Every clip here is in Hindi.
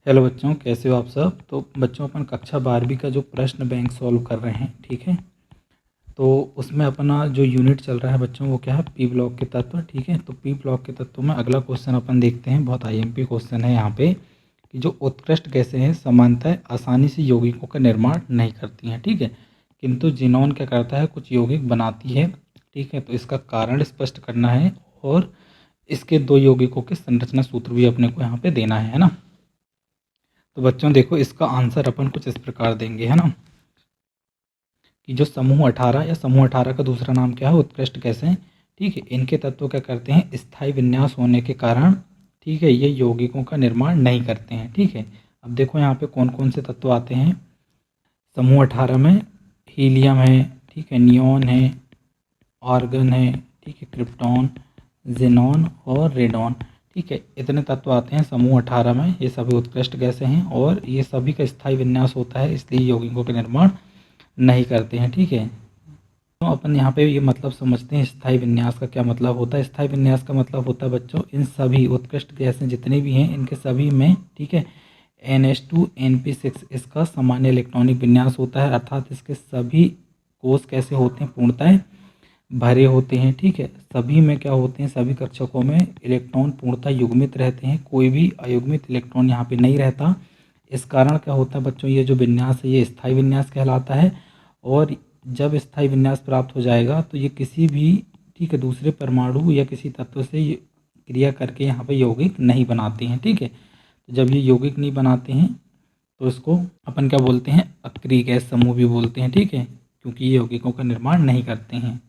हेलो बच्चों, कैसे हो आप सब। तो बच्चों अपन कक्षा 12वीं का जो प्रश्न बैंक सॉल्व कर रहे हैं, ठीक है। तो उसमें अपना जो यूनिट चल रहा है बच्चों वो क्या है, पी ब्लॉक के तत्व, ठीक है। तो पी ब्लॉक के तत्व में अगला क्वेश्चन अपन देखते हैं। बहुत आईएमपी क्वेश्चन है यहाँ पे कि जो उत्कृष्ट गैसें हैं सामान्यतः आसानी से यौगिकों का निर्माण नहीं करती हैं, ठीक है, किंतु जिनोन क्या करता है, कुछ यौगिक बनाती है, ठीक है। तो इसका कारण स्पष्ट करना है और इसके दो यौगिकों के संरचना सूत्र भी अपने को यहाँ पे देना है ना। तो बच्चों देखो, इसका आंसर अपन कुछ इस प्रकार देंगे, है ना, कि जो समूह 18 या समूह 18 का दूसरा नाम क्या है, उत्कृष्ट गैसें, ठीक है, इनके तत्व क्या करते हैं, स्थायी विन्यास होने के कारण, ठीक है, ये यौगिकों का निर्माण नहीं करते हैं, ठीक है। अब देखो यहाँ पे कौन कौन से तत्व आते हैं समूह 18 में। हीलियम है, ठीक है, नियॉन है, आर्गन है, ठीक है, क्रिप्टॉन, जेनॉन और रेडॉन, ठीक है। इतने तत्व आते हैं समूह 18 में। ये सभी उत्कृष्ट गैसें हैं और ये सभी का स्थायी विन्यास होता है, इसलिए यौगिकों के निर्माण नहीं करते हैं, ठीक है। तो अपन यहाँ पे ये मतलब समझते हैं स्थायी विन्यास का क्या मतलब होता है। स्थायी विन्यास का मतलब होता है बच्चों, इन सभी उत्कृष्ट गैसें जितने भी हैं इनके सभी में, ठीक है, NH2 NP6 इसका सामान्य इलेक्ट्रॉनिक विन्यास होता है, अर्थात इसके सभी कोष कैसे होते हैं, पूर्णतः भरे होते हैं, ठीक है। सभी में क्या होते हैं, सभी कक्षकों में इलेक्ट्रॉन पूर्णतः युग्मित रहते हैं, कोई भी अयुग्मित इलेक्ट्रॉन यहाँ पे नहीं रहता। इस कारण क्या होता है बच्चों, ये जो विन्यास है ये स्थायी विन्यास कहलाता है। और जब स्थायी विन्यास प्राप्त हो जाएगा तो ये किसी भी, ठीक है, दूसरे परमाणु या किसी तत्व से क्रिया करके यहाँ पे यौगिक नहीं बनाते हैं, ठीक है। तो जब ये यौगिक नहीं बनाते हैं तो इसको अपन क्या बोलते हैं, अक्रिय गैस समूह भी बोलते हैं, ठीक है, क्योंकि ये यौगिकों का निर्माण नहीं करते हैं।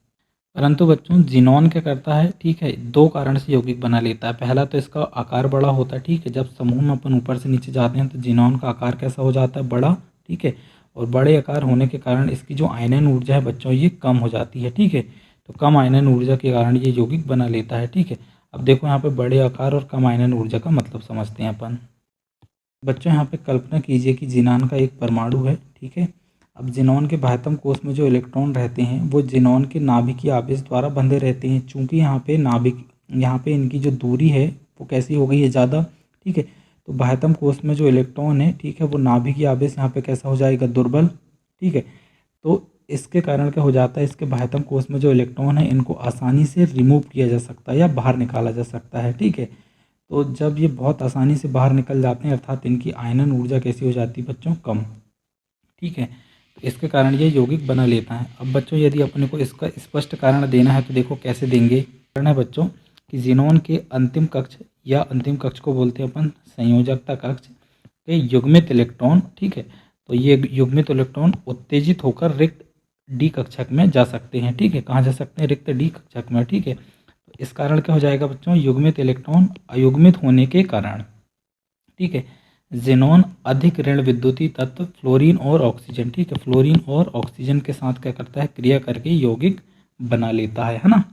परंतु बच्चों जिनॉन क्या करता है, ठीक है, दो कारण से यौगिक बना लेता है। पहला तो इसका आकार बड़ा होता है, ठीक है, जब समूह में अपन ऊपर से नीचे जाते हैं तो जिनॉन का आकार कैसा हो जाता है, बड़ा, ठीक है। और बड़े आकार होने के कारण इसकी जो आयनन ऊर्जा है बच्चों ये कम हो जाती है, ठीक है। तो कम आयनन ऊर्जा के कारण ये यौगिक बना लेता है, ठीक है। अब देखो यहाँ पे बड़े आकार और कम आयनन ऊर्जा का मतलब समझते हैं अपन। बच्चों यहाँ पे कल्पना कीजिए कि जिनान का एक परमाणु है, ठीक है। अब जिनॉन के बाह्यतम कोष में जो इलेक्ट्रॉन रहते हैं वो जिनॉन के नाभिकीय आवेश द्वारा बंधे रहते हैं। चूंकि यहाँ पे इनकी जो दूरी है वो कैसी हो गई है, ज़्यादा, ठीक है। तो बाह्यतम कोष में जो इलेक्ट्रॉन है, ठीक है, वो नाभिकीय आवेश यहाँ पे कैसा हो जाएगा, दुर्बल, ठीक है। तो इसके कारण क्या हो जाता है, इसके बाह्यतम कोष में जो इलेक्ट्रॉन है इनको आसानी से रिमूव किया जा सकता है या बाहर निकाला जा सकता है, ठीक है। तो जब ये बहुत आसानी से बाहर निकल जाते हैं अर्थात इनकी आयनन ऊर्जा कैसी हो जाती है बच्चों, कम, ठीक है। तो इसके कारण ये यौगिक बना लेता है। अब बच्चों यदि अपने को इसका स्पष्ट कारण देना है तो देखो कैसे देंगे। कारण है बच्चों कि जिनॉन के अंतिम कक्ष या अंतिम कक्ष को बोलते हैं अपन संयोजकता कक्ष के युग्मित इलेक्ट्रॉन, ठीक है। तो ये युग्मित इलेक्ट्रॉन उत्तेजित होकर रिक्त डी कक्षक में जा सकते हैं, ठीक है। कहाँ जा सकते हैं, रिक्त डी कक्षक में, ठीक है। तो इस कारण क्या हो जाएगा बच्चों, युग्मित इलेक्ट्रॉन अयुग्मित होने के कारण, ठीक है, जेनॉन अधिक ऋण विद्युतीय तत्व फ्लोरीन और ऑक्सीजन, ठीक है, फ्लोरीन और ऑक्सीजन के साथ क्या करता है, क्रिया करके यौगिक बना लेता है ना।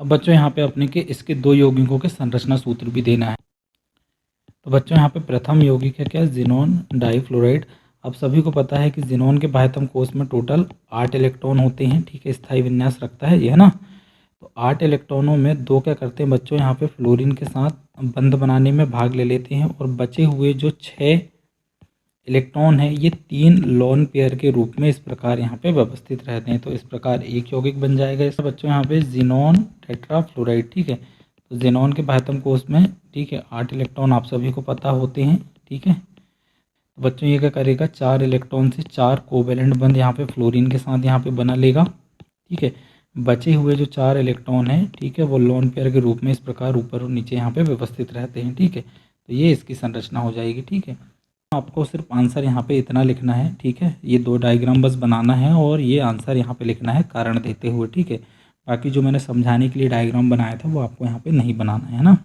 अब बच्चों यहाँ पे अपने के इसके दो यौगिकों के संरचना सूत्र भी देना है। तो बच्चों यहाँ पे प्रथम यौगिक है क्या, जिनॉन डाइफ्लोराइड। अब सभी को पता है कि जिनॉन के बाह्यतम कोष में टोटल 8 इलेक्ट्रॉन होते हैं, ठीक है, स्थायी विन्यास रखता है ये, है ना। तो 8 इलेक्ट्रॉनों में दो क्या करते हैं बच्चों, यहाँ पे फ्लोरीन के साथ बंध बनाने में भाग ले लेते हैं और बचे हुए जो 6 इलेक्ट्रॉन है ये 3 लोन पेयर के रूप में इस प्रकार यहाँ पे व्यवस्थित रहते हैं। तो इस प्रकार एक यौगिक बन जाएगा इसका बच्चों यहाँ पे जिनॉन टेट्राफ्लोराइड, ठीक है। तो जिनॉन के बाह्यतम कोष में, ठीक है, 8 इलेक्ट्रॉन आप सभी को पता होते हैं, ठीक है। तो बच्चों ये क्या करेगा, 4 इलेक्ट्रॉन से 4 कोवेलेंट बंध यहाँ पे फ्लोरीन के साथ यहाँ पे बना लेगा, ठीक है। बचे हुए जो 4 इलेक्ट्रॉन हैं, ठीक है, वो लोन पेयर के रूप में इस प्रकार ऊपर और नीचे यहाँ पे व्यवस्थित रहते हैं, ठीक है। तो ये इसकी संरचना हो जाएगी, ठीक है। आपको सिर्फ आंसर यहाँ पे इतना लिखना है, ठीक है, ये 2 डायग्राम बस बनाना है और ये आंसर यहाँ पे लिखना है कारण देते हुए, ठीक है। बाकी जो मैंने समझाने के लिए डायग्राम बनाया था वो आपको यहाँ पे नहीं बनाना है ना।